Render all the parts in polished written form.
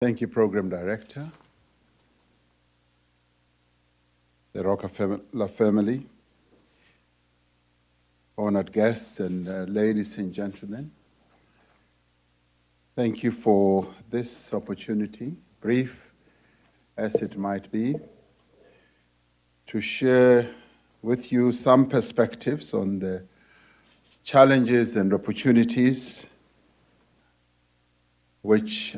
Thank you, Program Director, the Rockefeller family, honored guests, and ladies and gentlemen. Thank you for this opportunity, brief as it might be, to share with you some perspectives on the challenges and opportunities which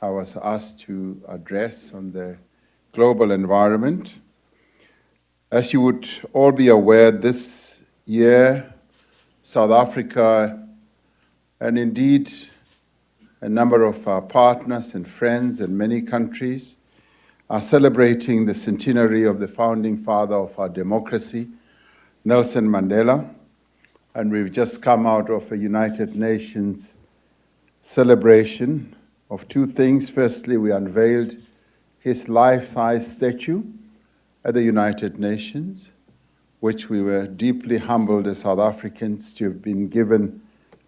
I was asked to address on the global environment. As you would all be aware, this year, South Africa, and indeed a number of our partners and friends in many countries, are celebrating the centenary of the founding father of our democracy, Nelson Mandela. And we've just come out of a United Nations celebration of two things. Firstly, we unveiled his life-size statue at the United Nations, which we were deeply humbled as South Africans to have been given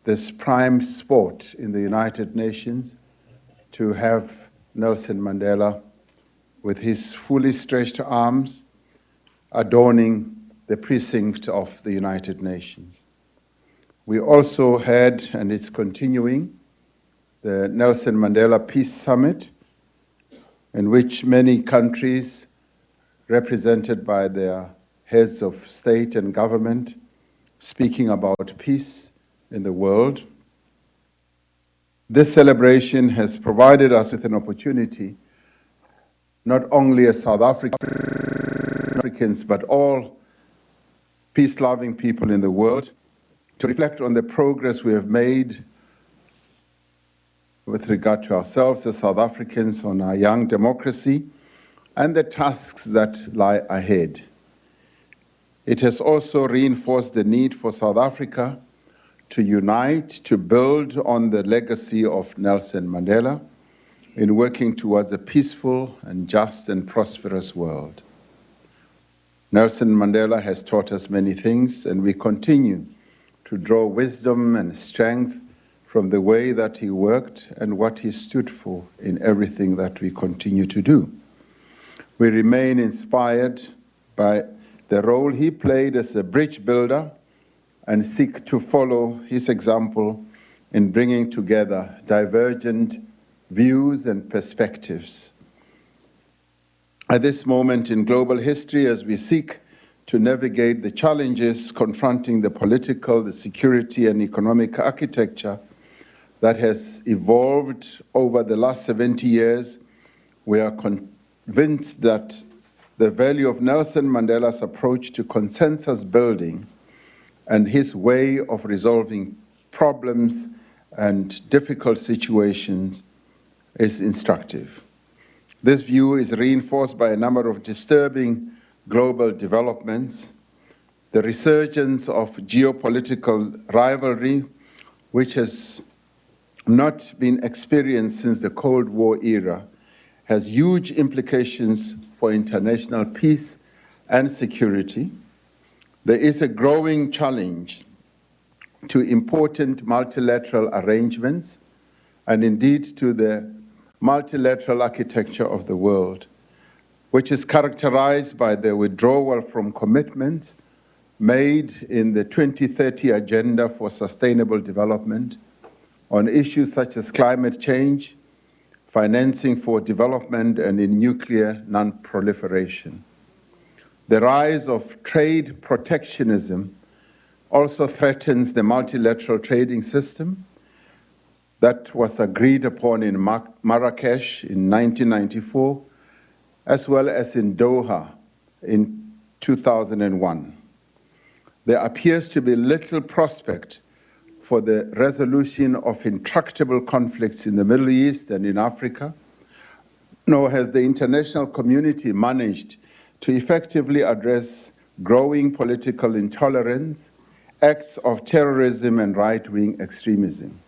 this prime spot in the United Nations to have Nelson Mandela with his fully stretched arms adorning the precinct of the United Nations. We also had, and it's continuing, the Nelson Mandela Peace Summit, in which many countries, represented by their heads of state and government, speaking about peace in the world. This celebration has provided us with an opportunity, not only as South Africans, but all peace-loving people in the world, to reflect on the progress we have made with regard to ourselves as South Africans on our young democracy and the tasks that lie ahead. It has also reinforced the need for South Africa to unite, to build on the legacy of Nelson Mandela in working towards a peaceful and just and prosperous world. Nelson Mandela has taught us many things, and we continue to draw wisdom and strength from the way that he worked and what he stood for in everything that we continue to do. We remain inspired by the role he played as a bridge builder and seek to follow his example in bringing together divergent views and perspectives. At this moment in global history, as we seek to navigate the challenges confronting the political, the security, and economic architecture that has evolved over the last 70 years, we are convinced that the value of Nelson Mandela's approach to consensus building and his way of resolving problems and difficult situations is instructive. This view is reinforced by a number of disturbing global developments, the resurgence of geopolitical rivalry, which has not been experienced since the Cold War era, has huge implications for international peace and security. There is a growing challenge to important multilateral arrangements and indeed to the multilateral architecture of the world, which is characterized by the withdrawal from commitments made in the 2030 Agenda for Sustainable Development on issues such as climate change, financing for development, and in nuclear non-proliferation. The rise of trade protectionism also threatens the multilateral trading system that was agreed upon in Marrakesh in 1994, as well as in Doha in 2001. There appears to be little prospect for the resolution of intractable conflicts in the Middle East and in Africa, nor has the international community managed to effectively address growing political intolerance, acts of terrorism, and right-wing extremism.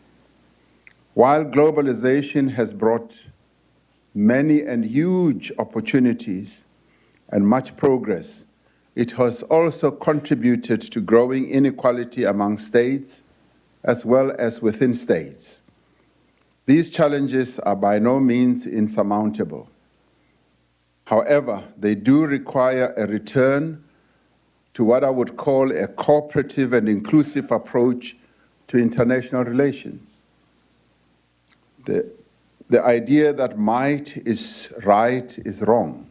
While globalization has brought many and huge opportunities and much progress, it has also contributed to growing inequality among states as well as within states. These challenges are by no means insurmountable. However, they do require a return to what I would call a cooperative and inclusive approach to international relations. The idea that might is right is wrong.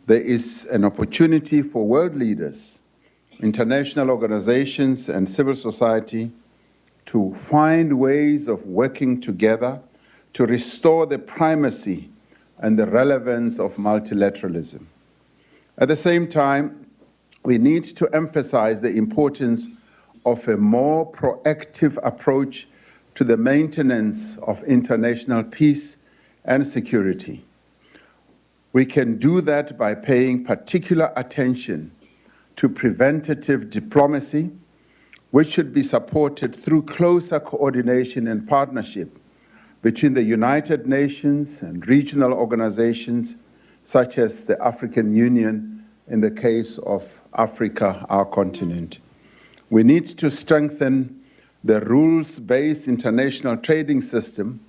There is an opportunity for world leaders, international organizations, and civil society to find ways of working together to restore the primacy and the relevance of multilateralism. At the same time, we need to emphasize the importance of a more proactive approach to the maintenance of international peace and security. We can do that by paying particular attention to preventative diplomacy, which should be supported through closer coordination and partnership between the United Nations and regional organizations such as the African Union in the case of Africa, our continent. We need to strengthen the rules-based international trading system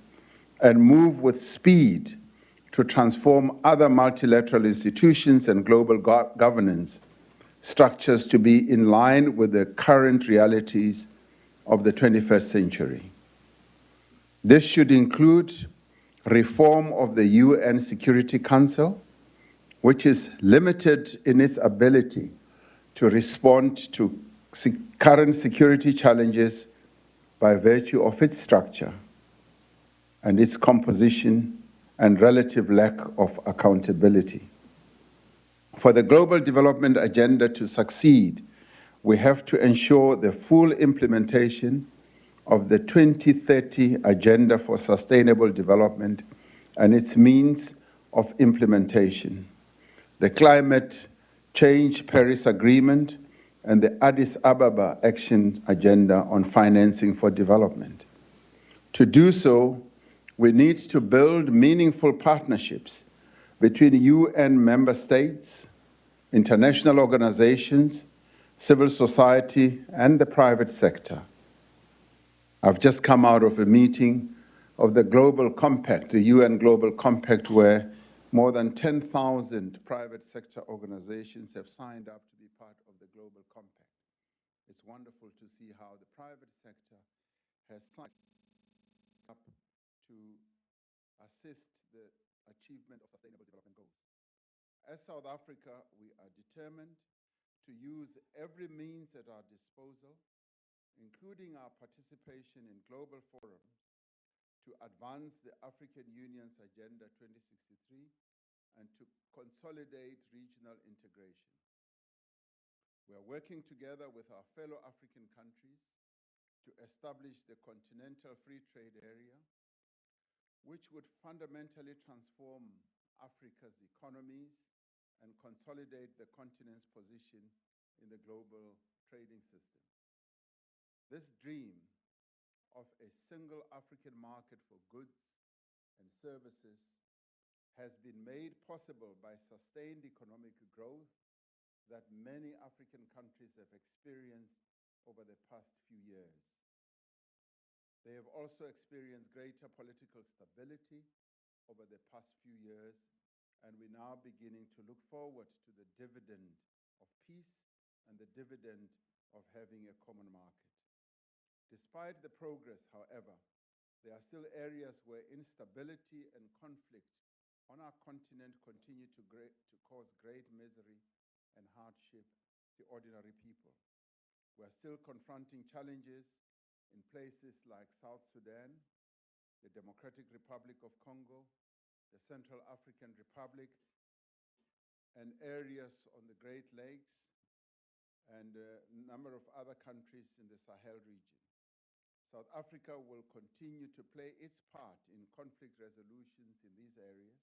and move with speed to transform other multilateral institutions and global governance structures to be in line with the current realities of the 21st century. This should include reform of the UN Security Council, which is limited in its ability to respond to current security challenges by virtue of its structure and its composition and relative lack of accountability. For the global development agenda to succeed, we have to ensure the full implementation of the 2030 Agenda for Sustainable Development and its means of implementation, the Climate Change Paris Agreement, and the Addis Ababa Action Agenda on Financing for Development. To do so, we need to build meaningful partnerships between UN member states, international organizations, civil society, and the private sector. I've just come out of a meeting of the Global Compact, the UN Global Compact, where more than 10,000 private sector organizations have signed up to be part of the Global Compact. It's wonderful to see how the private sector has signed up to assist the achievement of sustainable development goals. As South Africa, we are determined to use every means at our disposal, including our participation in global forums, to advance the African Union's Agenda 2063 and to consolidate regional integration. We are working together with our fellow African countries to establish the Continental Free Trade Area, which would fundamentally transform Africa's economies and consolidate the continent's position in the global trading system. This dream of a single African market for goods and services has been made possible by sustained economic growth that many African countries have experienced over the past few years. They have also experienced greater political stability over the past few years, and we're now beginning to look forward to the dividend of peace and the dividend of having a common market. Despite the progress, however, there are still areas where instability and conflict on our continent continue to cause great misery and hardship to ordinary people. We are still confronting challenges in places like South Sudan, the Democratic Republic of Congo, the Central African Republic, and areas on the Great Lakes, and a number of other countries in the Sahel region. South Africa will continue to play its part in conflict resolutions in these areas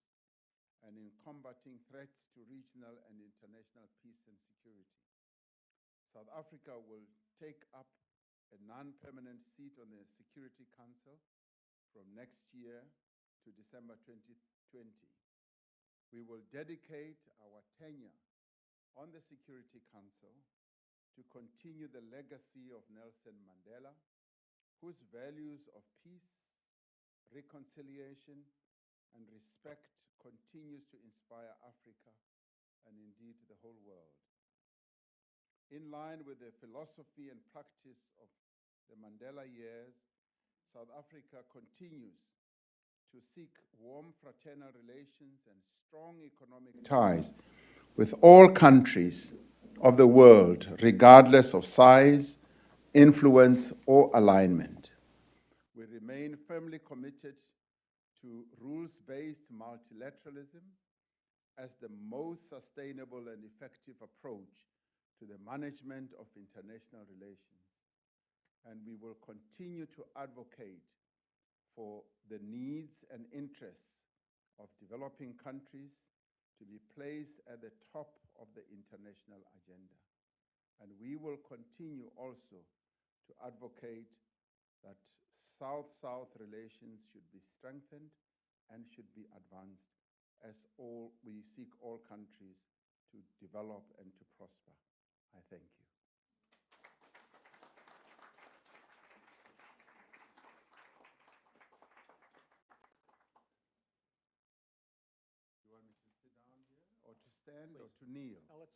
and in combating threats to regional and international peace and security. South Africa will take up a non-permanent seat on the Security Council from next year to December 2020. We will dedicate our tenure on the Security Council to continue the legacy of Nelson Mandela, whose values of peace, reconciliation, and respect continues to inspire Africa and indeed the whole world. In line with the philosophy and practice of the Mandela years, South Africa continues to seek warm fraternal relations and strong economic ties with all countries of the world, regardless of size, influence, or alignment. We remain firmly committed to rules-based multilateralism as the most sustainable and effective approach to the management of international relations. And we will continue to advocate for the needs and interests of developing countries to be placed at the top of the international agenda. And we will continue also to advocate that South-South relations should be strengthened and should be advanced as we seek all countries to develop and to prosper. I thank you. You want me to sit down here, or to stand, or to kneel? No, let's.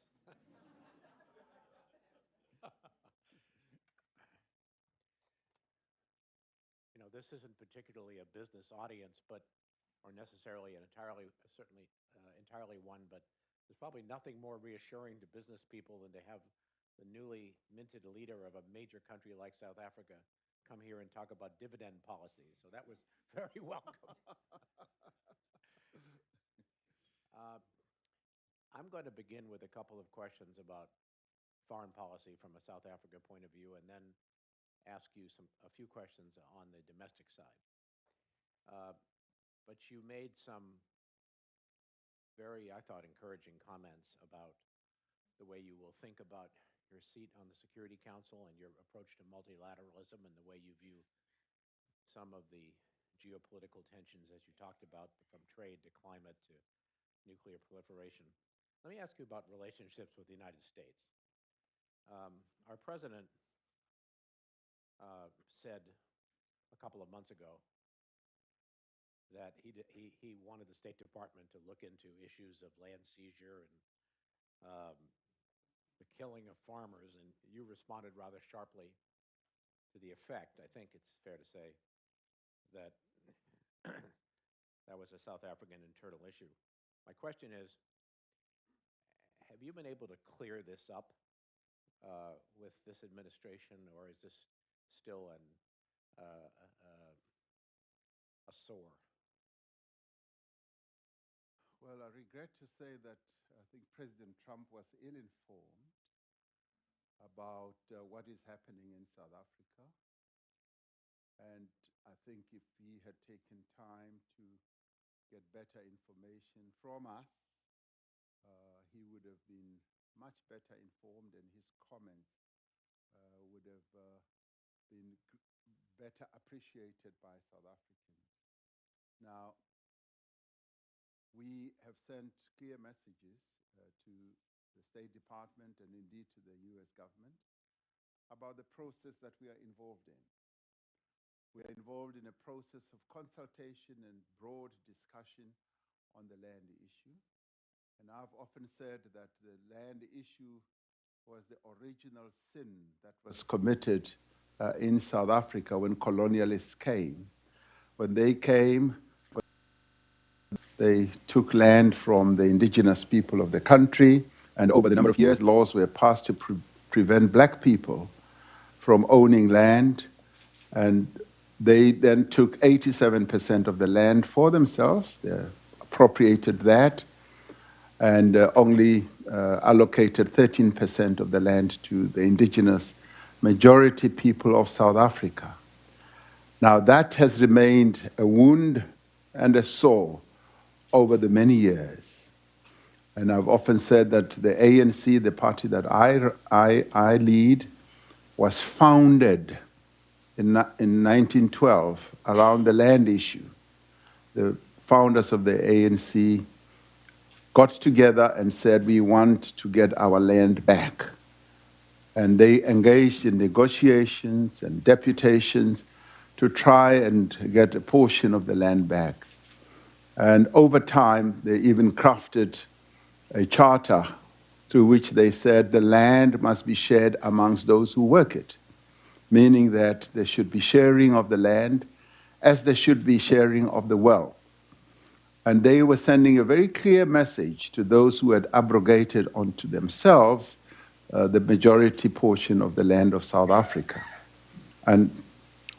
You know, this isn't particularly a business audience, or necessarily certainly entirely one, but there's probably nothing more reassuring to business people than to have the newly minted leader of a major country like South Africa come here and talk about dividend policy. So that was very welcome. I'm going to begin with a couple of questions about foreign policy from a South Africa point of view, and then ask you a few questions on the domestic side. But you made some very, I thought, encouraging comments about the way you will think about your seat on the Security Council and your approach to multilateralism and the way you view some of the geopolitical tensions, as you talked about, from trade to climate to nuclear proliferation. Let me ask you about relationships with the United States. Our president said a couple of months ago that he wanted the State Department to look into issues of land seizure and the killing of farmers, and you responded rather sharply to the effect. I think it's fair to say that that was a South African internal issue. My question is, have you been able to clear this up with this administration, or is this still a sore? Well, I regret to say that I think President Trump was ill-informed about what is happening in South Africa. And I think if he had taken time to get better information from us, he would have been much better informed, and his comments would have been better appreciated by South Africans. Now, we have sent clear messages to the State Department and indeed to the US government about the process that we are involved in. We are involved in a process of consultation and broad discussion on the land issue. And I've often said that the land issue was the original sin that was committed in South Africa when colonialists came. When they came, they took land from the indigenous people of the country, and over the number of years, laws were passed to prevent black people from owning land, and they then took 87% of the land for themselves. They appropriated that, and only allocated 13% of the land to the indigenous majority people of South Africa. Now, that has remained a wound and a sore over the many years. And I've often said that the ANC, the party that I lead, was founded in 1912 around the land issue. The founders of the ANC got together and said, we want to get our land back. And they engaged in negotiations and deputations to try and get a portion of the land back. And over time, they even crafted a charter through which they said the land must be shared amongst those who work it, meaning that there should be sharing of the land as there should be sharing of the wealth. And they were sending a very clear message to those who had abrogated onto themselves the majority portion of the land of South Africa. And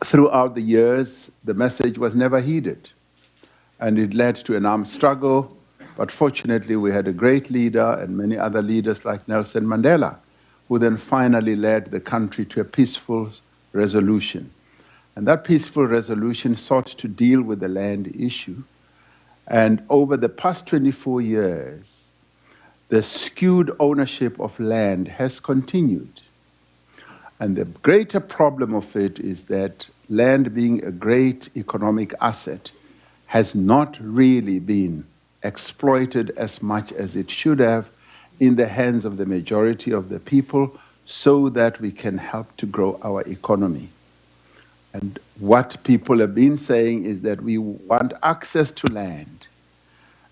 throughout the years, the message was never heeded. And it led to an armed struggle. But fortunately, we had a great leader and many other leaders like Nelson Mandela, who then finally led the country to a peaceful resolution. And that peaceful resolution sought to deal with the land issue. And over the past 24 years, the skewed ownership of land has continued. And the greater problem of it is that land, being a great economic asset, has not really been exploited as much as it should have in the hands of the majority of the people so that we can help to grow our economy. And what people have been saying is that we want access to land.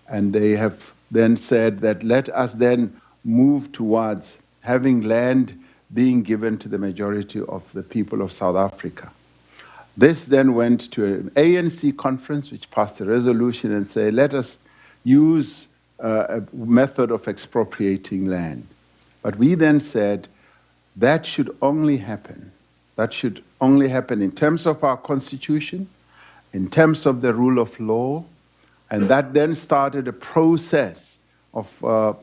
And they have then said that let us then move towards having land being given to the majority of the people of South Africa. This then went to an ANC conference, which passed a resolution and said, let us use a method of expropriating land. But we then said, that should only happen. That should only happen in terms of our constitution, in terms of the rule of law, and that then started a process of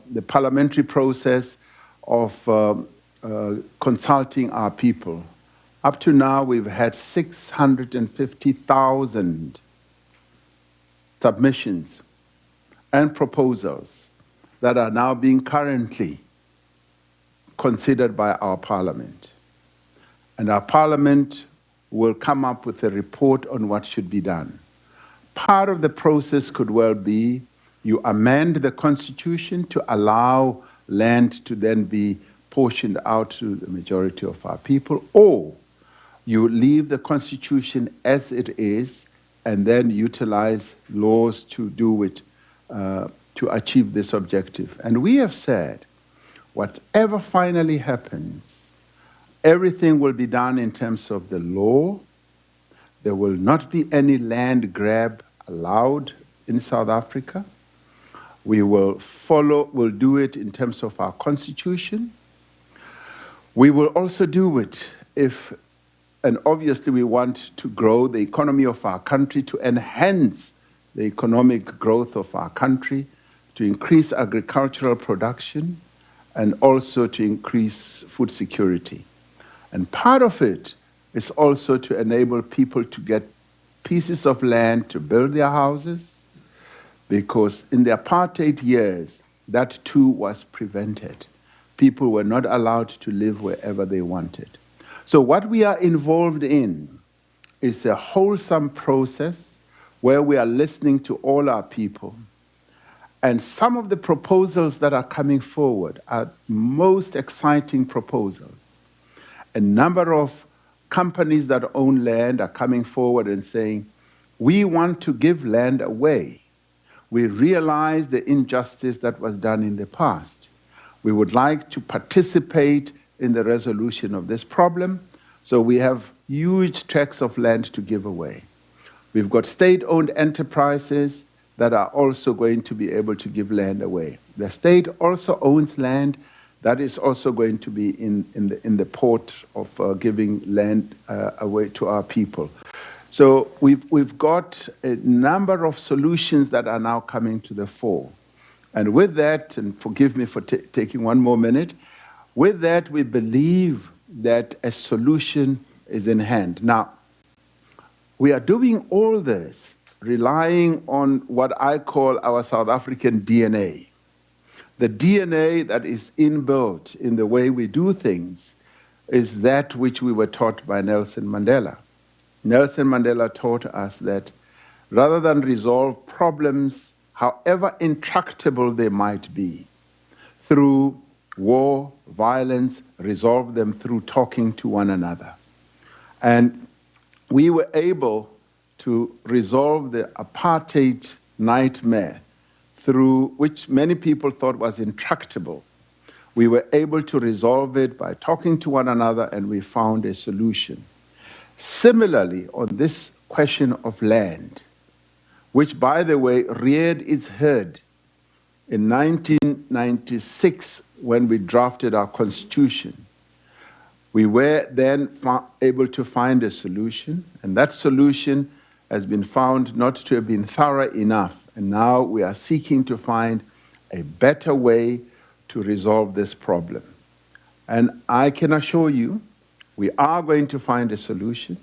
the parliamentary process of consulting our people. Up to now, we've had 650,000 submissions and proposals that are now being currently considered by our parliament. And our parliament will come up with a report on what should be done. Part of the process could well be you amend the constitution to allow land to then be portioned out to the majority of our people, or you leave the constitution as it is and then utilize laws to do it, to achieve this objective. And we have said, whatever finally happens, everything will be done in terms of the law. There will not be any land grab allowed in South Africa. We will we'll do it in terms of our constitution. We will also do it and obviously we want to grow the economy of our country, to enhance the economic growth of our country, to increase agricultural production, and also to increase food security. And part of it is also to enable people to get pieces of land to build their houses, because in the apartheid years, that too was prevented. People were not allowed to live wherever they wanted. So what we are involved in is a wholesome process where we are listening to all our people. And some of the proposals that are coming forward are most exciting proposals. A number of companies that own land are coming forward and saying, we want to give land away. We realize the injustice that was done in the past. We would like to participate in the resolution of this problem, so we have huge tracts of land to give away. We've got state-owned enterprises that are also going to be able to give land away. The state also owns land that is also going to be in the port of giving land away to our people. So we've got a number of solutions that are now coming to the fore. And with that, and forgive me for taking one more minute, with that we believe that a solution is in hand. Now, we are doing all this relying on what I call our South African DNA. The DNA that is inbuilt in the way we do things is that which we were taught by Nelson Mandela. Nelson Mandela taught us that rather than resolve problems, however intractable they might be, through war, violence, resolve them through talking to one another. And we were able to resolve the apartheid nightmare through which many people thought was intractable. We were able to resolve it by talking to one another, and we found a solution. Similarly, on this question of land, which, by the way, reared its head in 1996 when we drafted our constitution, we were then able to find a solution, and that solution has been found not to have been thorough enough. And now we are seeking to find a better way to resolve this problem. And I can assure you, we are going to find a solution.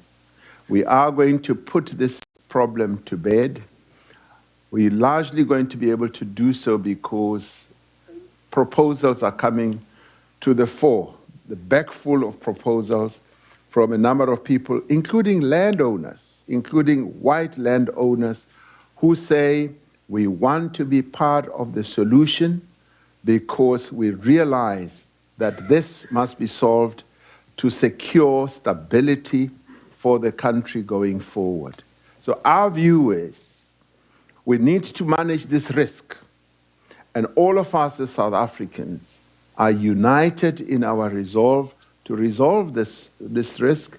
We are going to put this problem to bed. We're largely going to be able to do so because proposals are coming to the fore, the bag full of proposals from a number of people, including landowners, including white landowners, who say we want to be part of the solution because we realize that this must be solved to secure stability for the country going forward. So our view is we need to manage this risk, and all of us as South Africans are united in our resolve to resolve this risk,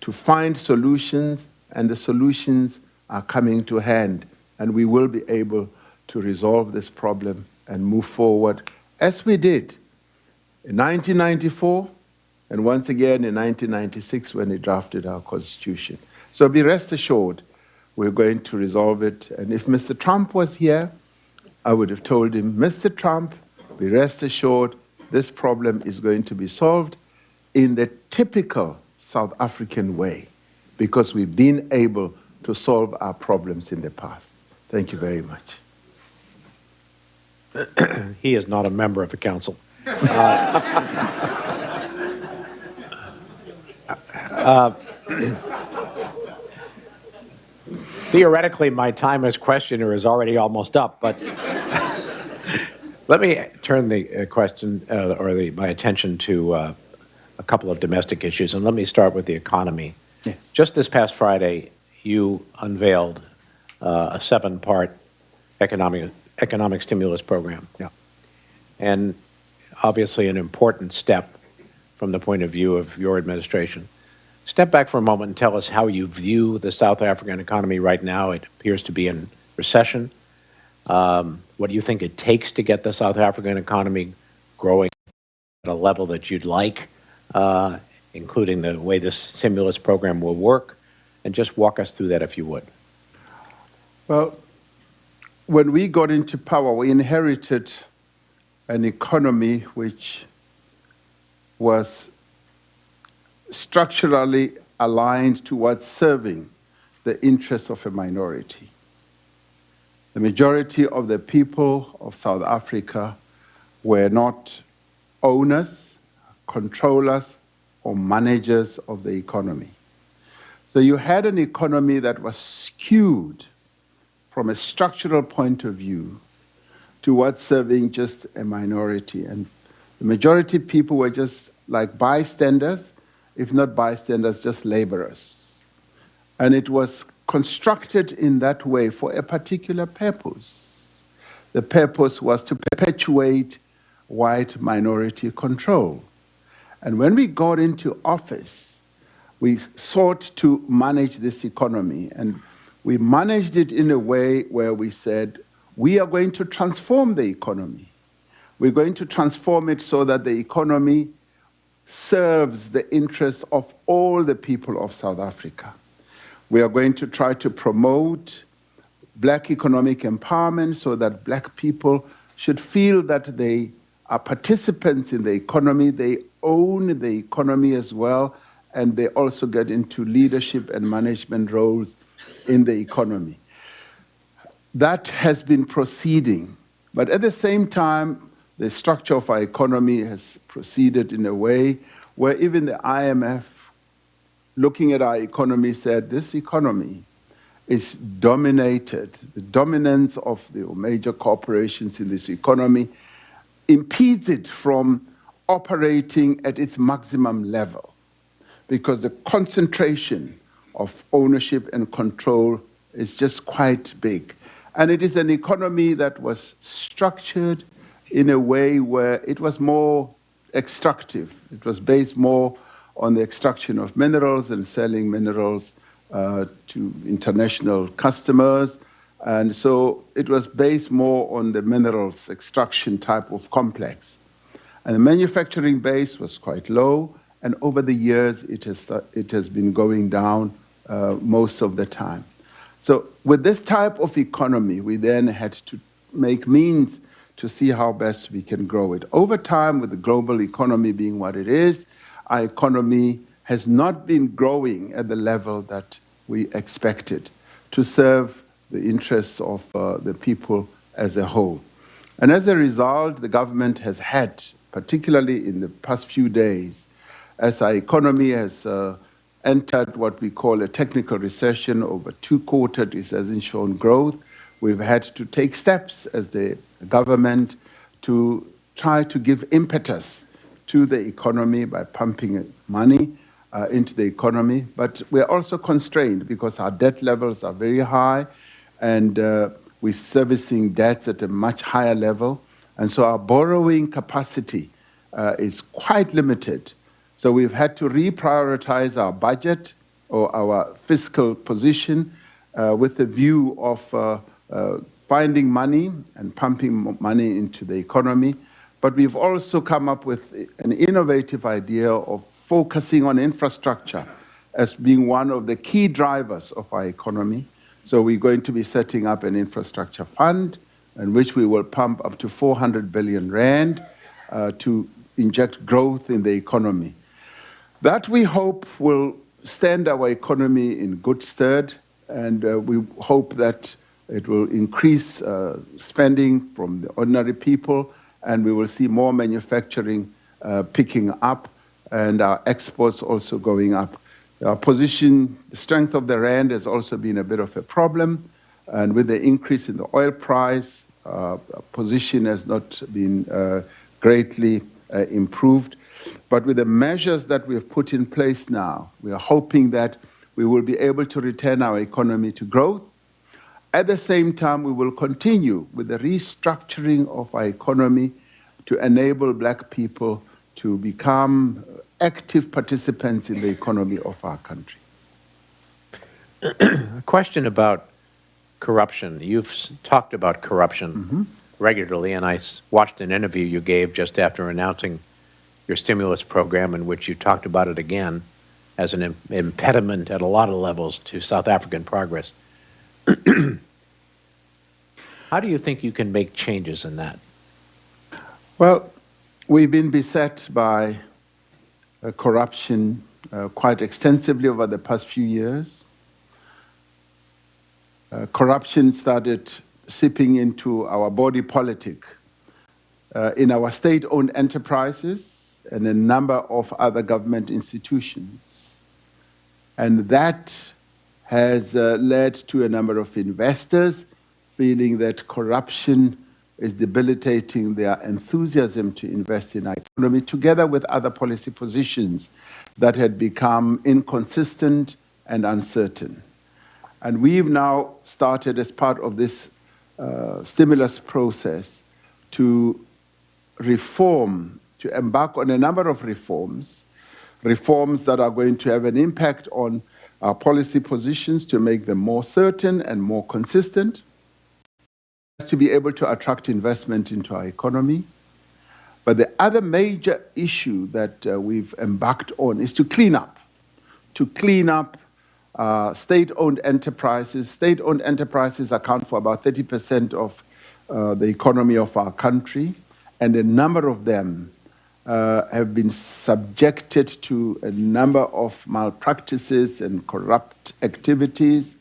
to find solutions, and the solutions are coming to hand, and we will be able to resolve this problem and move forward, as we did in 1994, and once again in 1996 when we drafted our constitution. So be rest assured, we're going to resolve it. And if Mr. Trump was here, I would have told him, Mr. Trump, be rest assured, this problem is going to be solved in the typical South African way, because we've been able to solve our problems in the past. Thank you very much. He is not a member of the council. Theoretically, my time as questioner is already almost up, but let me turn the question my attention to a couple of domestic issues, and let me start with the economy. Yes. Just this past Friday, you unveiled a 7-part economic stimulus program. Yeah. And obviously an important step from the point of view of your administration. Step back for a moment and tell us how you view the South African economy right now. It appears to be in recession. What do you think it takes to get the South African economy growing at a level that you'd like, including the way this stimulus program will work? And just walk us through that if you would. Well, when we got into power, we inherited an economy which was structurally aligned towards serving the interests of a minority. The majority of the people of South Africa were not owners, controllers, or managers of the economy. So you had an economy that was skewed from a structural point of view towards serving just a minority. And the majority of people were just like bystanders, if not bystanders, just laborers. And it was constructed in that way for a particular purpose. The purpose was to perpetuate white minority control. And when we got into office, we sought to manage this economy, and we managed it in a way where we said, we are going to transform the economy. We're going to transform it so that the economy serves the interests of all the people of South Africa. We are going to try to promote black economic empowerment so that black people should feel that they are participants in the economy, they own the economy as well, and they also get into leadership and management roles in the economy. That has been proceeding, but at the same time, the structure of our economy has proceeded in a way where even the IMF, looking at our economy, said this economy is dominated. The dominance of the major corporations in this economy impedes it from operating at its maximum level, because the concentration of ownership and control is just quite big. And it is an economy that was structured in a way where it was more extractive. It was based more on the extraction of minerals and selling minerals to international customers. And so it was based more on the minerals extraction type of complex. And the manufacturing base was quite low, and over the years it has been going down most of the time. So with this type of economy, we then had to make means to see how best we can grow it. Over time, with the global economy being what it is, our economy has not been growing at the level that we expected to serve the interests of the people as a whole. And as a result, the government has had, particularly in the past few days, as our economy has entered what we call a technical recession, over 2 quarters it hasn't shown growth, we've had to take steps as the government to try to give impetus to the economy by pumping money into the economy. But we're also constrained because our debt levels are very high, and we're servicing debts at a much higher level. And so our borrowing capacity is quite limited. So we've had to reprioritize our budget or our fiscal position with the view of finding money and pumping money into the economy. But we've also come up with an innovative idea of focusing on infrastructure as being one of the key drivers of our economy. So we're going to be setting up an infrastructure fund in which we will pump up to 400 billion rand to inject growth in the economy. That we hope will stand our economy in good stead, and we hope that it will increase spending from the ordinary people, and we will see more manufacturing picking up and our exports also going up. Our position, the strength of the rand has also been a bit of a problem, and with the increase in the oil price, our position has not been greatly improved. But with the measures that we have put in place now, we are hoping that we will be able to return our economy to growth. At the same time, we will continue with the restructuring of our economy to enable black people to become active participants in the economy of our country. A question about corruption. You've talked about corruption regularly, and I watched an interview you gave just after announcing your stimulus program, in which you talked about it again as an impediment at a lot of levels to South African progress. How do you think you can make changes in that? Well, we've been beset by corruption quite extensively over the past few years. Corruption started seeping into our body politic, in our state-owned enterprises and a number of other government institutions. And that has led to a number of investors feeling that corruption is debilitating their enthusiasm to invest in our economy, together with other policy positions that had become inconsistent and uncertain. And we've now started, as part of this stimulus process, to reform, to embark on a number of reforms that are going to have an impact on our policy positions to make them more certain and more consistent, to be able to attract investment into our economy. But the other major issue that we've embarked on is to clean up state-owned enterprises. State-owned enterprises account for about 30% of the economy of our country, and a number of them have been subjected to a number of malpractices and corrupt activities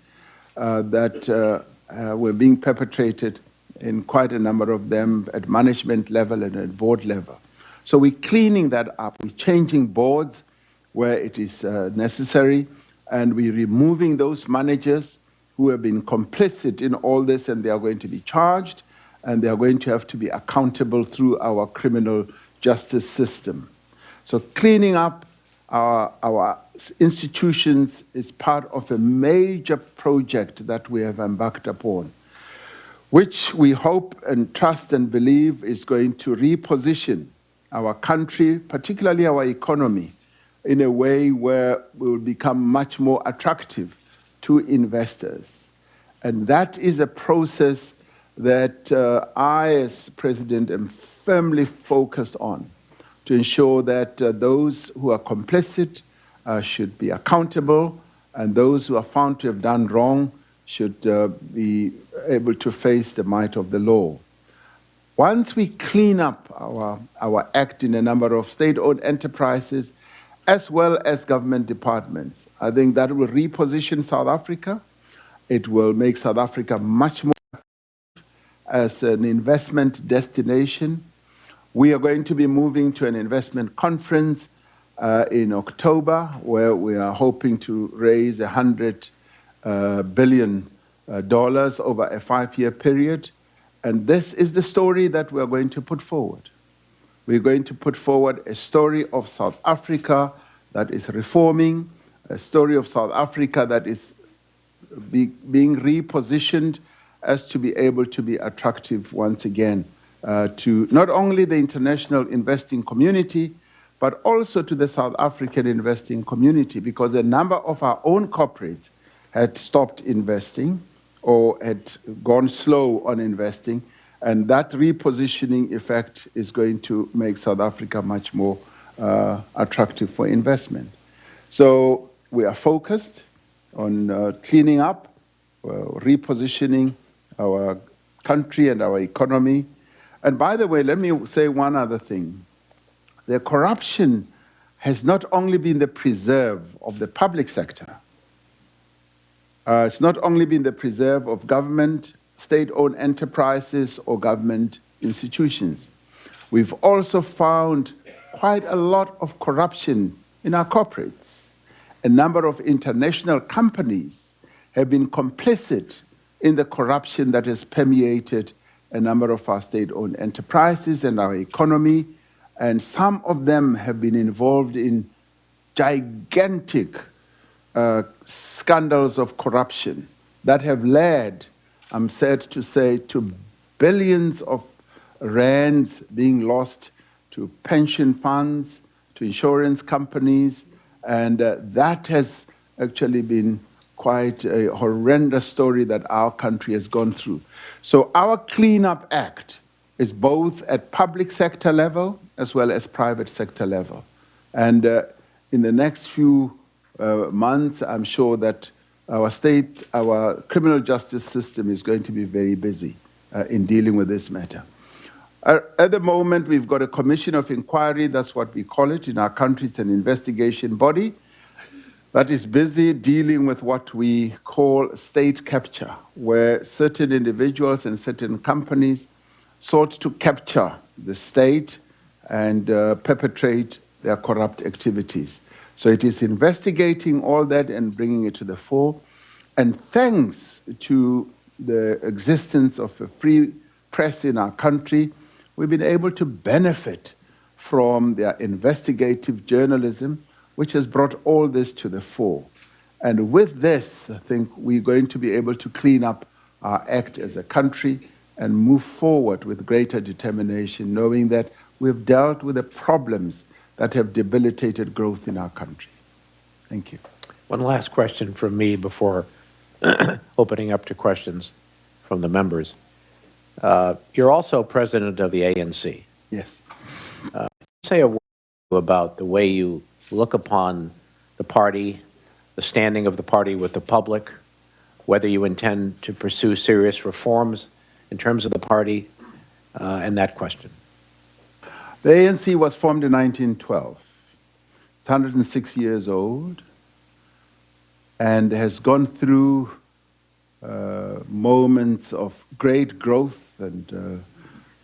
that were being perpetrated in quite a number of them at management level and at board level. So we're cleaning that up. We're changing boards where it is necessary, and we're removing those managers who have been complicit in all this, and they are going to be charged, and they are going to have to be accountable through our criminal justice system. So cleaning up our institutions is part of a major project that we have embarked upon, which we hope and trust and believe is going to reposition our country, particularly our economy, in a way where we will become much more attractive to investors. And that is a process that I, as president, am firmly focused on, to ensure that those who are complicit should be accountable, and those who are found to have done wrong should be able to face the might of the law. Once we clean up our act in a number of state-owned enterprises, as well as government departments, I think that will reposition South Africa. It will make South Africa much more as an investment destination. We are going to be moving to an investment conference in October, where we are hoping to raise $100 billion over a 5-year period. And this is the story that we are going to put forward. We're going to put forward a story of South Africa that is reforming, a story of South Africa that is being repositioned as to be able to be attractive once again to not only the international investing community, but also to the South African investing community, because a number of our own corporates had stopped investing or had gone slow on investing, and that repositioning effect is going to make South Africa much more attractive for investment. So we are focused on cleaning up, repositioning our country and our economy. And by the way, let me say one other thing. The corruption has not only been the preserve of the public sector, it's not only been the preserve of government, state-owned enterprises, or government institutions. We've also found quite a lot of corruption in our corporates. A number of international companies have been complicit in the corruption that has permeated a number of our state-owned enterprises and our economy, and some of them have been involved in gigantic scandals of corruption that have led, I'm sad to say, to billions of rands being lost to pension funds, to insurance companies, and that has actually been quite a horrendous story that our country has gone through. So our Cleanup Act is both at public sector level as well as private sector level. And in the next few months, I'm sure that our criminal justice system is going to be very busy in dealing with this matter. At the moment, we've got a commission of inquiry, that's what we call it in our country. It's an investigation body that is busy dealing with what we call state capture, where certain individuals and certain companies sought to capture the state and perpetrate their corrupt activities. So it is investigating all that and bringing it to the fore. And thanks to the existence of a free press in our country, we've been able to benefit from their investigative journalism, which has brought all this to the fore. And with this, I think we're going to be able to clean up our act as a country and move forward with greater determination, knowing that we've dealt with the problems that have debilitated growth in our country. Thank you. One last question from me before opening up to questions from the members. You're also president of the ANC. Yes. Say a word about the way you look upon the party, the standing of the party with the public, whether you intend to pursue serious reforms in terms of the party, and that question. The ANC was formed in 1912. It's 106 years old and has gone through moments of great growth and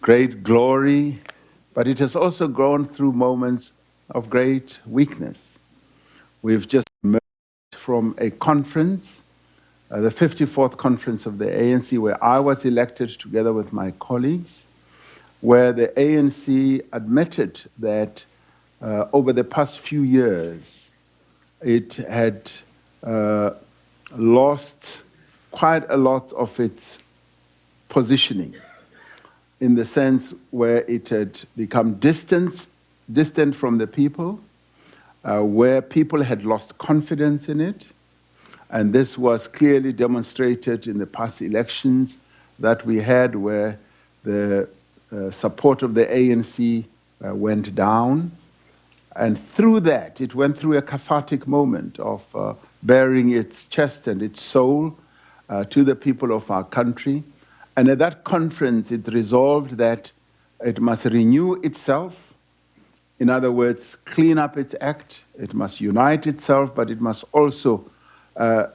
great glory, but it has also gone through moments of great weakness. We've just emerged from a conference, the 54th conference of the ANC, where I was elected together with my colleagues, where the ANC admitted that over the past few years, it had lost quite a lot of its positioning, in the sense where it had become distant from the people, where people had lost confidence in it. And this was clearly demonstrated in the past elections that we had, where the support of the ANC went down. And through that, it went through a cathartic moment of bearing its chest and its soul to the people of our country. And at that conference, it resolved that it must renew itself. In other words, clean up its act. It must unite itself, but it must also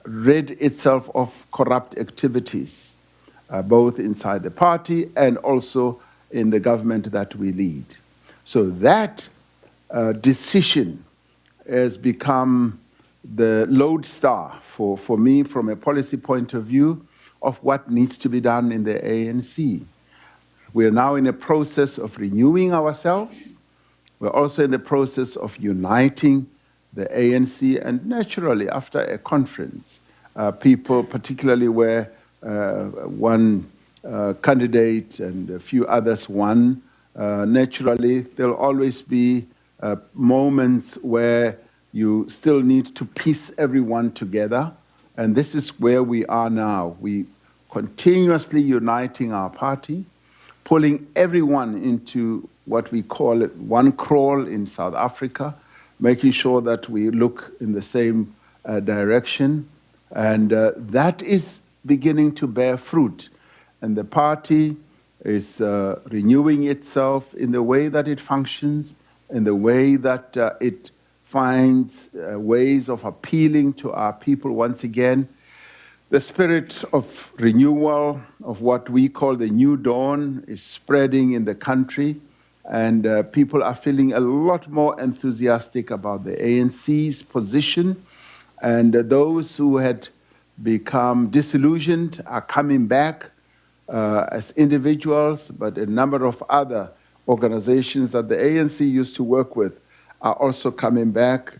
rid itself of corrupt activities, both inside the party and also in the government that we lead. So that decision has become the lodestar for me from a policy point of view of what needs to be done in the ANC. We are now in a process of renewing ourselves. We're also in the process of uniting the ANC, and naturally, after a conference, people, particularly where one candidate and a few others won, naturally, there'll always be moments where you still need to piece everyone together, and this is where we are now. We continuously uniting our party, pulling everyone into what we call it one crawl in South Africa, making sure that we look in the same direction. And that is beginning to bear fruit. And the party is renewing itself in the way that it functions, in the way that it finds ways of appealing to our people once again. The spirit of renewal, of what we call the new dawn, is spreading in the country, and people are feeling a lot more enthusiastic about the ANC's position, and those who had become disillusioned are coming back as individuals, but a number of other organizations that the ANC used to work with are also coming back.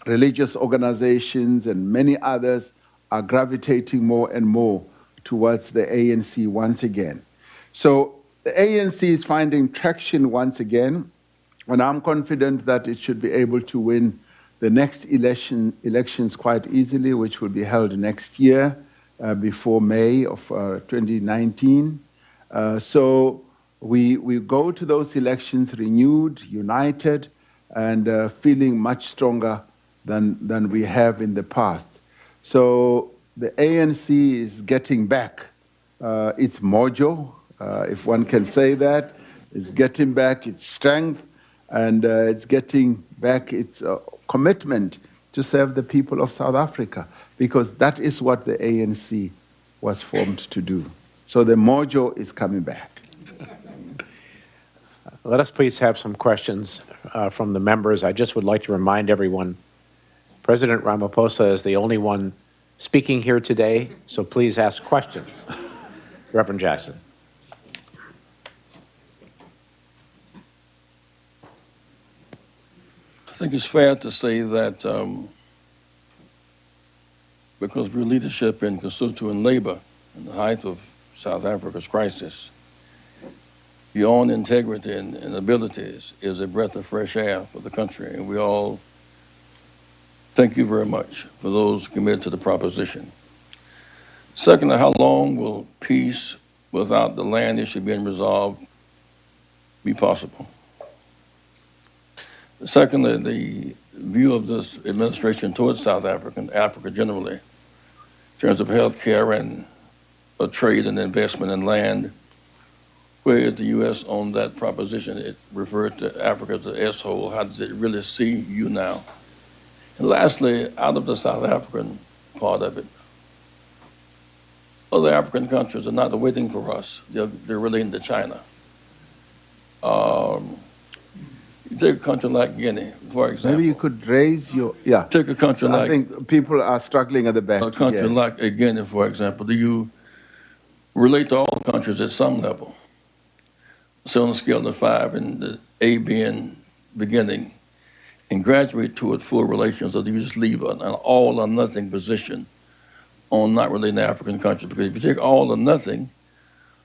Religious organizations and many others are gravitating more and more towards the ANC once again. So the ANC is finding traction once again, and I'm confident that it should be able to win the next elections quite easily, which will be held next year before May of 2019. So we go to those elections renewed, united, and feeling much stronger than we have in the past. So the ANC is getting back its mojo, if one can say that. It's getting back its strength, and it's getting back its commitment to serve the people of South Africa, because that is what the ANC was formed to do. So the mojo is coming back. Let us please have some questions from the members. I just would like to remind everyone, President Ramaphosa is the only one speaking here today, so please ask questions. Reverend Jackson. I think it's fair to say that because we're leadership in constituent labor in the height of South Africa's crisis, your own integrity and abilities is a breath of fresh air for the country, and we all thank you very much for those committed to the proposition. Secondly, how long will peace without the land issue being resolved be possible? Secondly, the view of this administration towards South Africa and Africa generally, in terms of health care and trade and investment in land, where is the U.S. on that proposition? It referred to Africa as the S-hole. How does it really see you now? And lastly, out of the South African part of it, other African countries are not waiting for us. They're relating to China. You take a country like Guinea, for example. Maybe you could raise your, yeah. Take a country like... I think people are struggling at the back. A country like Guinea, for example. Do you relate to all countries at some level? So on a scale of 5, and the A being beginning and graduate toward full relations, or do you just leave an all or nothing position on not relating to African countries? Because if you take all or nothing,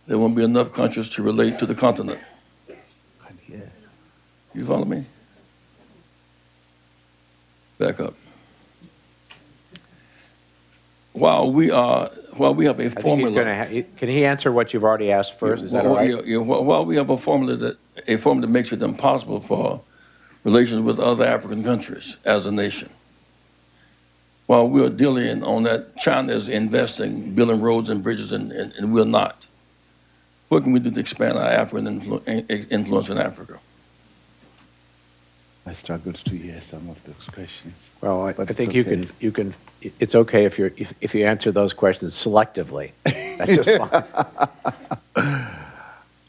there won't be enough countries to relate to the continent. You follow me? Back up. While we have a formula, can he answer what you've already asked first? Is that all right? While we have a formula that makes it impossible for relations with other African countries as a nation. While we're dealing on that, China is investing, building roads and bridges, and we're not. What can we do to expand our African influence in Africa? I struggled to hear some of those questions. Well, I think you can. It's okay if you answer those questions selectively. That's just fine.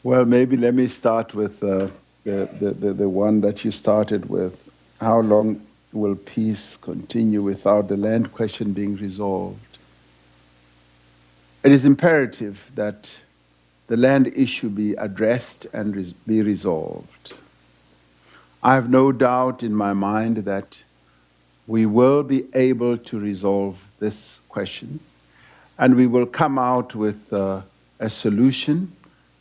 Well, maybe let me start with the one that you started with. How long will peace continue without the land question being resolved? It is imperative that the land issue be addressed and be resolved. I have no doubt in my mind that we will be able to resolve this question, and we will come out with a solution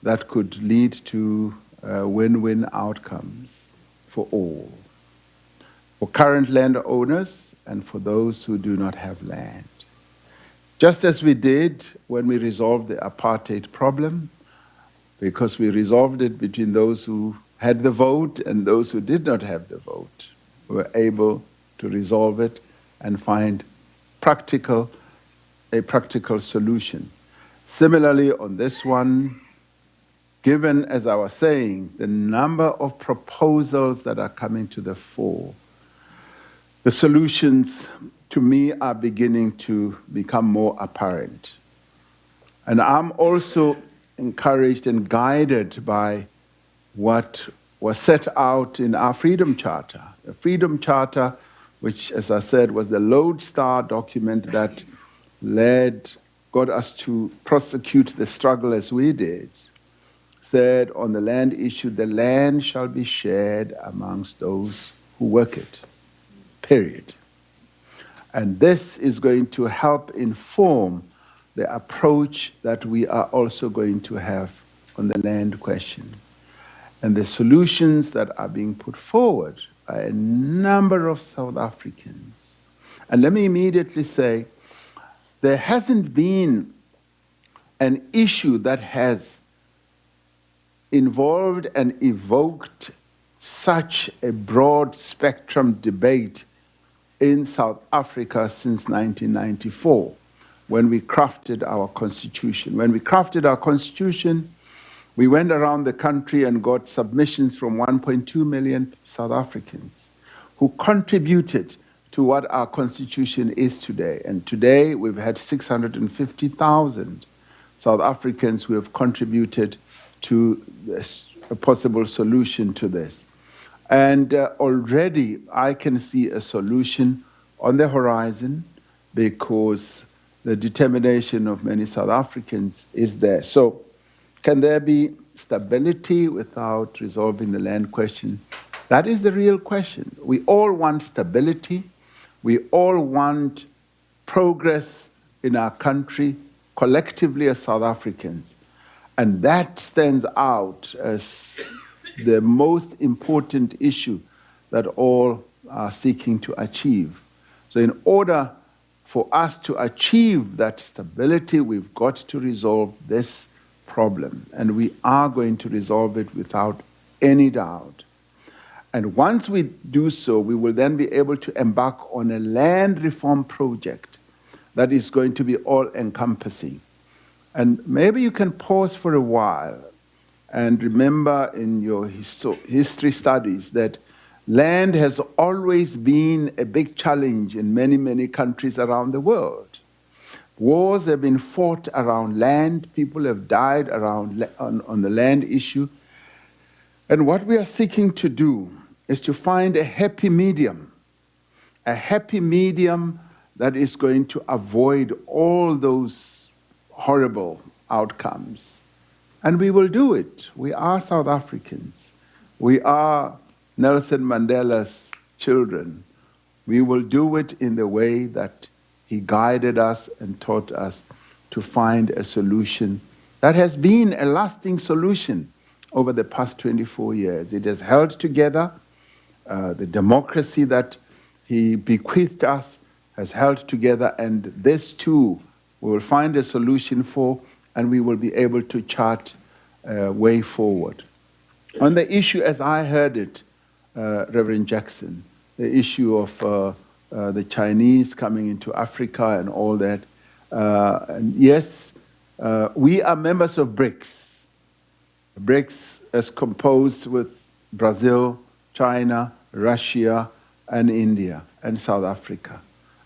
that could lead to win-win outcomes for all, for current landowners and for those who do not have land. Just as we did when we resolved the apartheid problem, because we resolved it between those who had the vote and those who did not have the vote. We were able to resolve it and find a practical solution. Similarly, on this one, given, as I was saying, the number of proposals that are coming to the fore, the solutions, to me, are beginning to become more apparent. And I'm also encouraged and guided by what was set out in our Freedom Charter. The Freedom Charter, which, as I said, was the lodestar document that got us to prosecute the struggle as we did, said on the land issue, the land shall be shared amongst those who work it, period. And this is going to help inform the approach that we are also going to have on the land question. And the solutions that are being put forward by a number of South Africans. And let me immediately say, there hasn't been an issue that has involved and evoked such a broad spectrum debate in South Africa since 1994, when we crafted our constitution. When we crafted our constitution, we went around the country and got submissions from 1.2 million South Africans who contributed to what our constitution is today. And today we've had 650,000 South Africans who have contributed to a possible solution to this. And already I can see a solution on the horizon because the determination of many South Africans is there. So can there be stability without resolving the land question? That is the real question. We all want stability. We all want progress in our country, collectively as South Africans. And that stands out as the most important issue that all are seeking to achieve. So in order for us to achieve that stability, we've got to resolve this problem. And we are going to resolve it without any doubt. And once we do so, we will then be able to embark on a land reform project that is going to be all-encompassing. And maybe you can pause for a while and remember in your history studies that land has always been a big challenge in many, many countries around the world. Wars have been fought around land. People have died on the land issue. And what we are seeking to do is to find a happy medium that is going to avoid all those horrible outcomes. And we will do it. We are South Africans. We are Nelson Mandela's children, we will do it in the way that he guided us and taught us to find a solution that has been a lasting solution over the past 24 years. It has held together. The democracy that he bequeathed us has held together, and this too we will find a solution for, and we will be able to chart a way forward. On the issue, as I heard it, Reverend Jackson, the issue of the Chinese coming into Africa and all that, and yes, we are members of BRICS. BRICS is composed with Brazil, China, Russia, and India, and South Africa.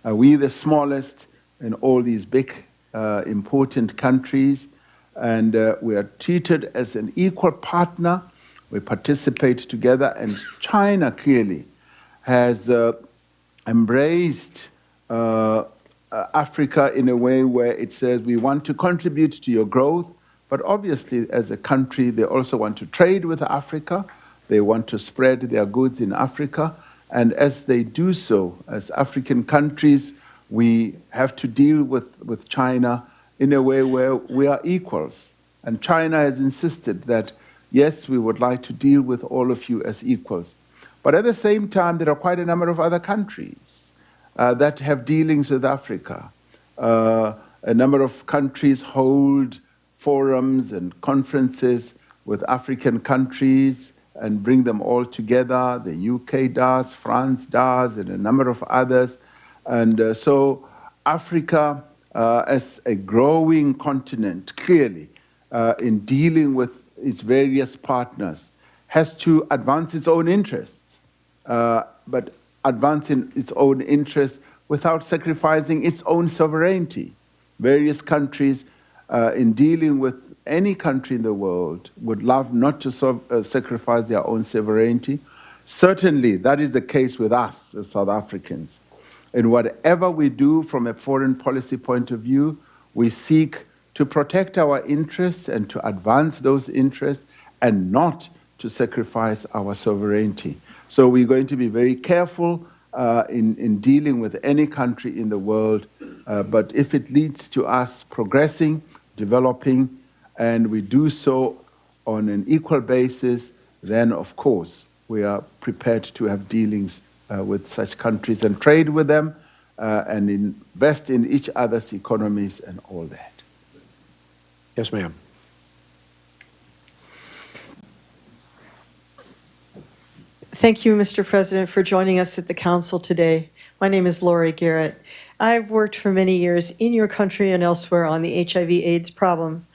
We the smallest in all these big, important countries, and we are treated as an equal partner. We participate together, and China clearly has embraced Africa in a way where it says we want to contribute to your growth, but obviously as a country they also want to trade with Africa. They want to spread their goods in Africa, and as they do so, as African countries, we have to deal with China in a way where we are equals. And China has insisted that, yes, we would like to deal with all of you as equals. But at the same time, there are quite a number of other countries that have dealings with Africa. A number of countries hold forums and conferences with African countries and bring them all together. The UK does, France does, and a number of others. And so Africa, as a growing continent, clearly, in dealing with its various partners, has to advance its own interests, but advancing its own interests without sacrificing its own sovereignty. Various countries, in dealing with any country in the world, would love not to sacrifice their own sovereignty. Certainly, that is the case with us as South Africans. In whatever we do from a foreign policy point of view, we seek to protect our interests and to advance those interests and not to sacrifice our sovereignty. So we're going to be very careful in dealing with any country in the world, but if it leads to us progressing, developing, and we do so on an equal basis, then of course we are prepared to have dealings with such countries and trade with them and invest in each other's economies and all that. Yes, ma'am. Thank you, Mr. President, for joining us at the Council today. My name is Lori Garrett. I've worked for many years in your country and elsewhere on the HIV/AIDS problem.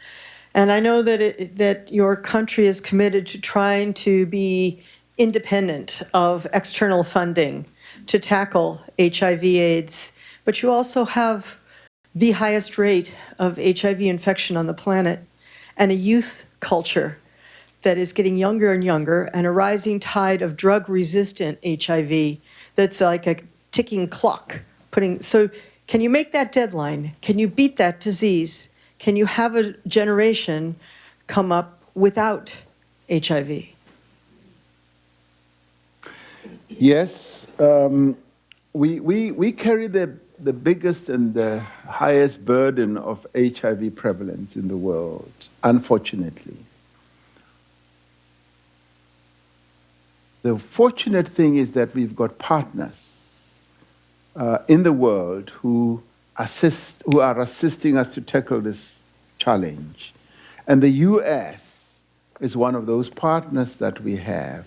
And I know that your country is committed to trying to be independent of external funding to tackle HIV/AIDS. But you also have the highest rate of HIV infection on the planet and a youth culture that is getting younger and younger, and a rising tide of drug-resistant HIV that's like a ticking clock. So can you make that deadline? Can you beat that disease? Can you have a generation come up without HIV? Yes, we carry the biggest and the highest burden of HIV prevalence in the world, unfortunately. The fortunate thing is that we've got partners in the world who are assisting us to tackle this challenge. And the US is one of those partners that we have.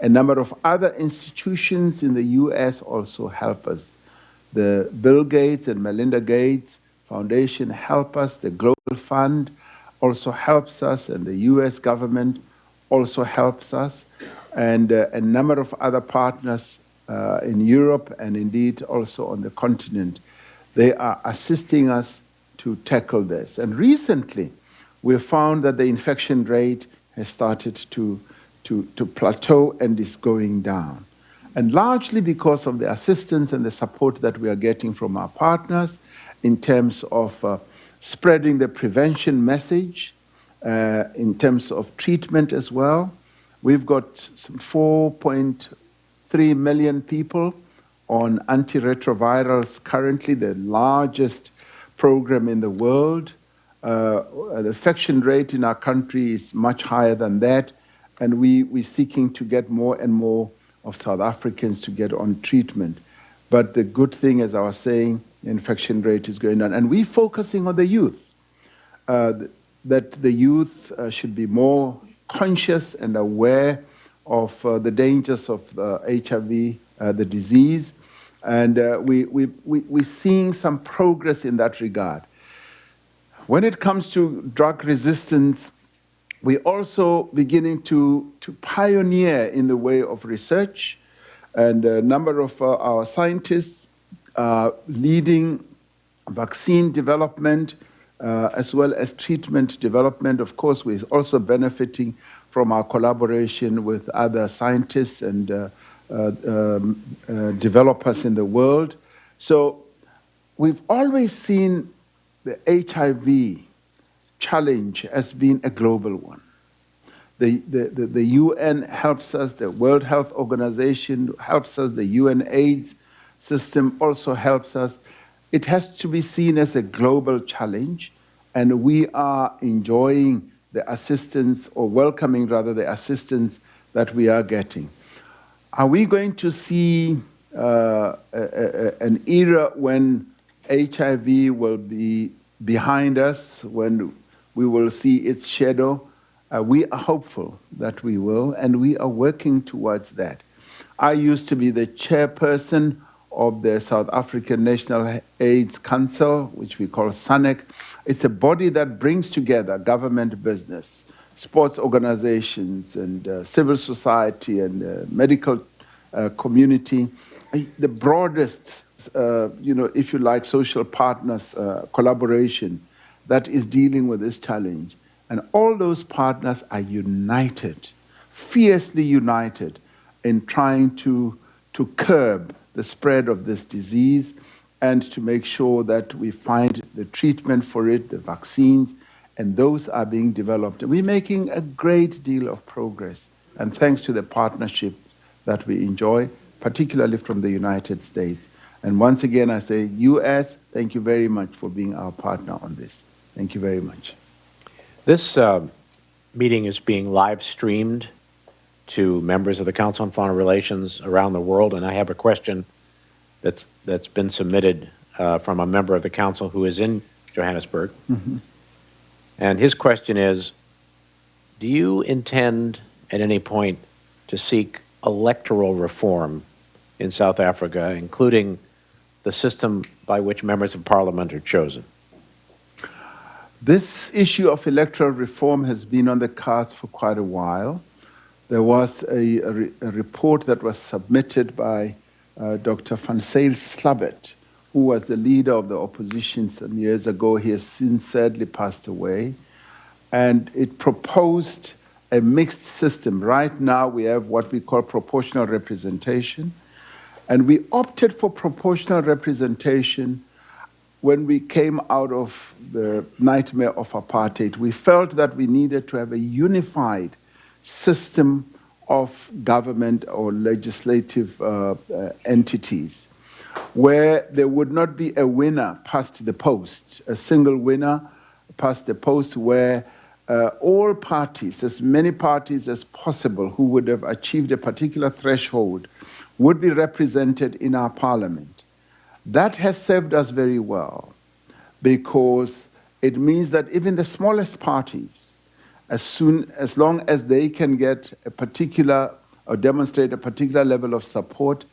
A number of other institutions in the US also help us. The Bill Gates and Melinda Gates Foundation help us. The Global Fund also helps us, and the US government also helps us. And a number of other partners in Europe and indeed also on the continent. They are assisting us to tackle this. And recently, we found that the infection rate has started to plateau and is going down. And largely because of the assistance and the support that we are getting from our partners in terms of spreading the prevention message, in terms of treatment as well. We've got some 4.3 million people on antiretrovirals currently, the largest program in the world. The infection rate in our country is much higher than that, and we're seeking to get more and more of South Africans to get on treatment. But the good thing, as I was saying, the infection rate is going down. And we're focusing on the youth, that the youth should be more conscious and aware of the dangers of HIV, the disease. And we're seeing some progress in that regard. When it comes to drug resistance, we're also beginning to pioneer in the way of research, and a number of our scientists are leading vaccine development as well as treatment development. Of course, we're also benefiting from our collaboration with other scientists and developers in the world. So we've always seen the HIV challenge as being a global one. The UN helps us, the World Health Organization helps us, the UN AIDS system also helps us. It has to be seen as a global challenge, and we are enjoying the assistance, or welcoming rather the assistance that we are getting. Are we going to see an era when HIV will be behind us, when we will see its shadow? We are hopeful that we will, and we are working towards that. I used to be the chairperson of the South African National AIDS Council, which we call SANEC. It's a body that brings together government, business, sports organizations, and civil society, and medical community, the broadest, if you like, social partners collaboration that is dealing with this challenge. And all those partners are united, fiercely united, in trying to curb the spread of this disease and to make sure that we find the treatment for it, the vaccines, and those are being developed. We're making a great deal of progress, and thanks to the partnership that we enjoy, particularly from the United States. And once again, I say, US, thank you very much for being our partner on this. Thank you very much. This meeting is being live streamed to members of the Council on Foreign Relations around the world, and I have a question that's been submitted from a member of the Council who is in Johannesburg. Mm-hmm. And his question is, do you intend at any point to seek electoral reform in South Africa, including the system by which members of parliament are chosen? This issue of electoral reform has been on the cards for quite a while. There was a report that was submitted by Dr. Van Zyl Slabbert, who was the leader of the opposition some years ago. He has since sadly passed away. And it proposed a mixed system. Right now we have what we call proportional representation. And we opted for proportional representation when we came out of the nightmare of apartheid. We felt that we needed to have a unified system of government or legislative entities where there would not be a winner past the post, a single winner past the post, where all parties, as many parties as possible who would have achieved a particular threshold, would be represented in our parliament. That has served us very well, because it means that even the smallest parties, as long as they can get a particular or demonstrate a particular level of support,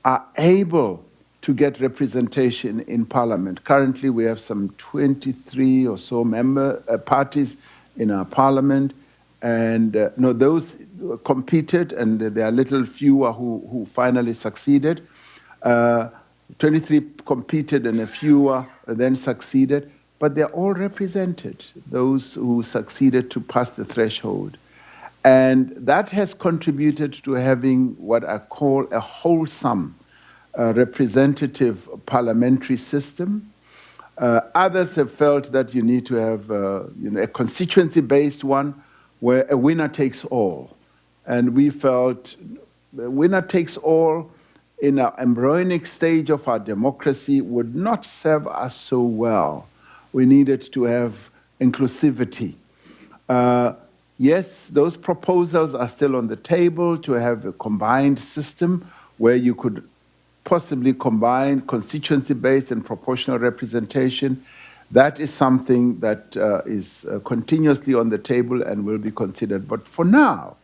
are able to get representation in parliament. Currently, we have some 23 or so parties in our parliament, and those competed, and there are little fewer who finally succeeded. 23 competed and a fewer then succeeded, but they're all represented, those who succeeded to pass the threshold. And that has contributed to having what I call a wholesome representative parliamentary system. Others have felt that you need to have a constituency-based one where a winner takes all. And we felt the winner takes all in our embryonic stage of our democracy would not serve us so well. We needed to have inclusivity. Yes, those proposals are still on the table to have a combined system where you could possibly combine constituency-based and proportional representation. That is something that is continuously on the table and will be considered. But for now,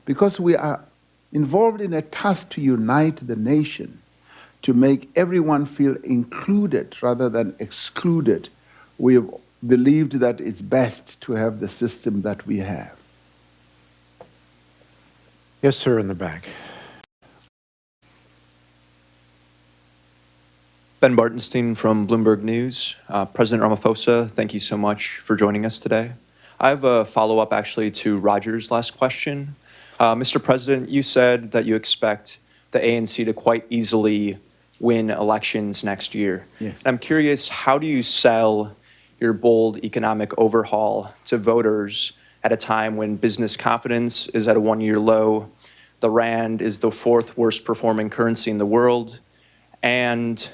because we are involved in a task to unite the nation, to make everyone feel included rather than excluded, we have believed that it's best to have the system that we have. Yes, sir, in the back. Ben Bartenstein from Bloomberg News. President Ramaphosa, thank you so much for joining us today. I have a follow-up actually to Roger's last question. Mr. President, you said that you expect the ANC to quite easily win elections next year. Yes. And I'm curious, how do you sell your bold economic overhaul to voters at a time when business confidence is at a one-year low, the rand is the fourth worst performing currency in the world, and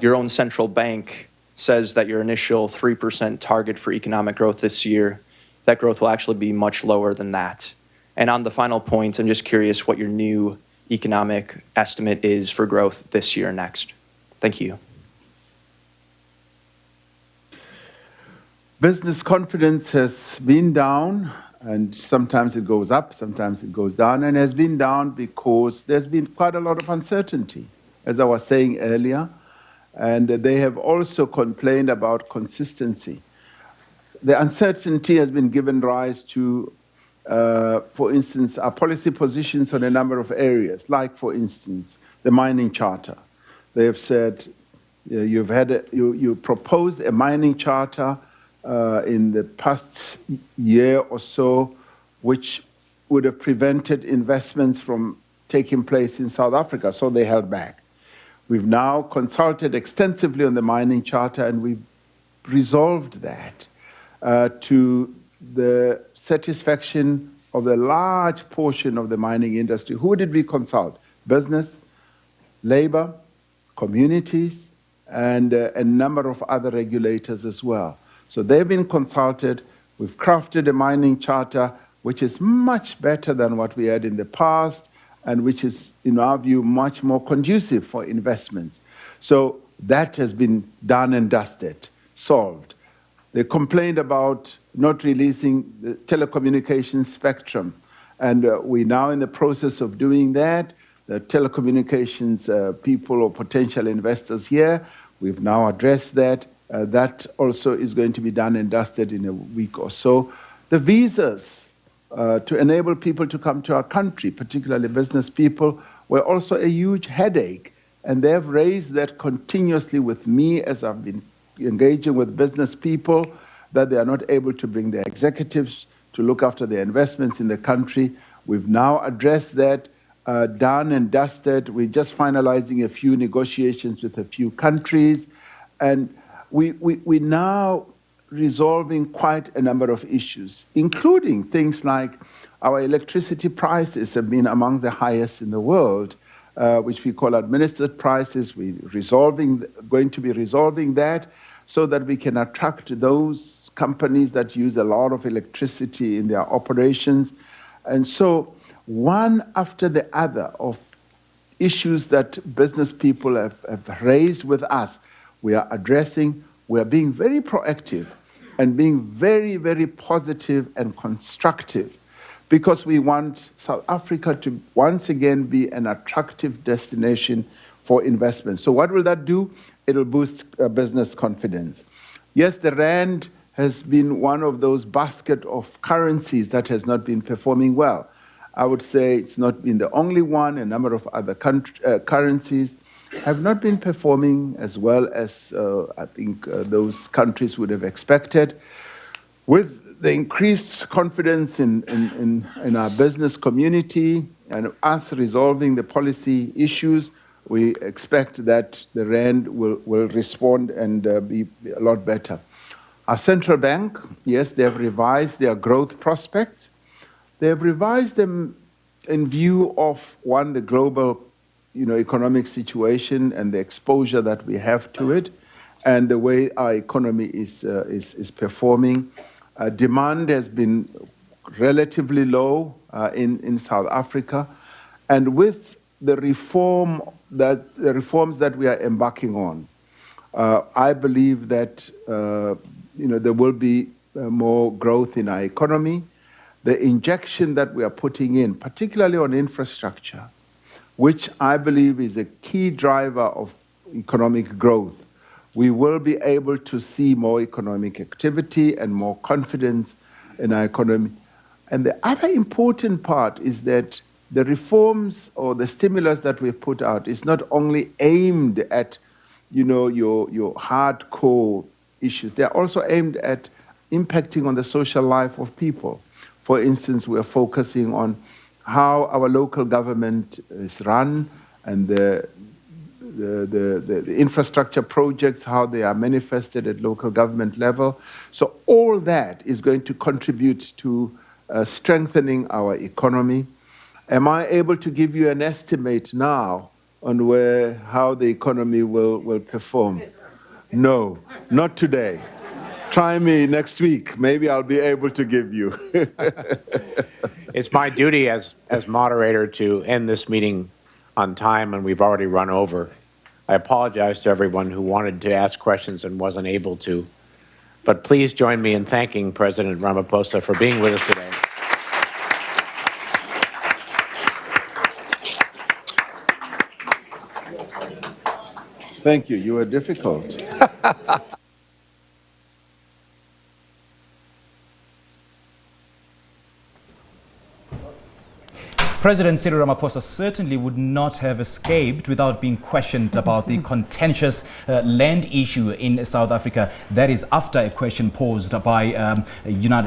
your own central bank says that your initial 3% target for economic growth this year, that growth will actually be much lower than that. And on the final point, I'm just curious what your new economic estimate is for growth this year and next. Thank you. Business confidence has been down, and sometimes it goes up, sometimes it goes down, and has been down because there's been quite a lot of uncertainty, as I was saying earlier, and they have also complained about consistency. The uncertainty has been given rise to, for instance, our policy positions on a number of areas, like, for instance, the mining charter. They have said, you proposed a mining charter in the past year or so, which would have prevented investments from taking place in South Africa, so they held back. We've now consulted extensively on the mining charter, and we've resolved that to the satisfaction of a large portion of the mining industry. Who did we consult? Business, labor, communities, and a number of other regulators as well. So they've been consulted. We've crafted a mining charter which is much better than what we had in the past, and which is, in our view, much more conducive for investments. So that has been done and dusted, solved. They complained about not releasing the telecommunications spectrum, and we're now in the process of doing that. The telecommunications people or potential investors here, we've now addressed that. That also is going to be done and dusted in a week or so. The visas to enable people to come to our country, particularly business people, were also a huge headache. And they have raised that continuously with me as I've been engaging with business people, that they are not able to bring their executives to look after their investments in the country. We've now addressed that, done and dusted. We're just finalizing a few negotiations with a few countries. And we're now resolving quite a number of issues, including things like our electricity prices have been among the highest in the world, which we call administered prices. We're going to be resolving that so that we can attract those companies that use a lot of electricity in their operations. And so one after the other of issues that business people have raised with us, we are addressing. We are being very proactive and being very, very positive and constructive, because we want South Africa to once again be an attractive destination for investment. So what will that do? It'll boost business confidence. Yes, the rand has been one of those basket of currencies that has not been performing well. I would say it's not been the only one. A number of other currencies have not been performing as well as I think those countries would have expected. With the increased confidence in our business community and us resolving the policy issues, we expect that the rand will respond and be a lot better. Our central bank, yes, they have revised their growth prospects. They have revised them in view of, one, the global economic situation and the exposure that we have to it, and the way our economy is performing. Demand has been relatively low in South Africa, and with the reforms that we are embarking on, I believe that there will be more growth in our economy. The injection that we are putting in, particularly on infrastructure, which I believe is a key driver of economic growth, we will be able to see more economic activity and more confidence in our economy. And the other important part is that the reforms or the stimulus that we've put out is not only aimed at your hardcore issues, they are also aimed at impacting on the social life of people. For instance, we are focusing on how our local government is run and the infrastructure projects, how they are manifested at local government level. So all that is going to contribute to strengthening our economy. Am I able to give you an estimate now on how the economy will perform? No, not today. Try me next week. Maybe I'll be able to give you. It's my duty as moderator to end this meeting on time, and we've already run over. I apologize to everyone who wanted to ask questions and wasn't able to. But please join me in thanking President Ramaphosa for being with us today. Thank you. You were difficult. President Cyril Ramaphosa certainly would not have escaped without being questioned about the contentious land issue in South Africa. That is after a question posed by United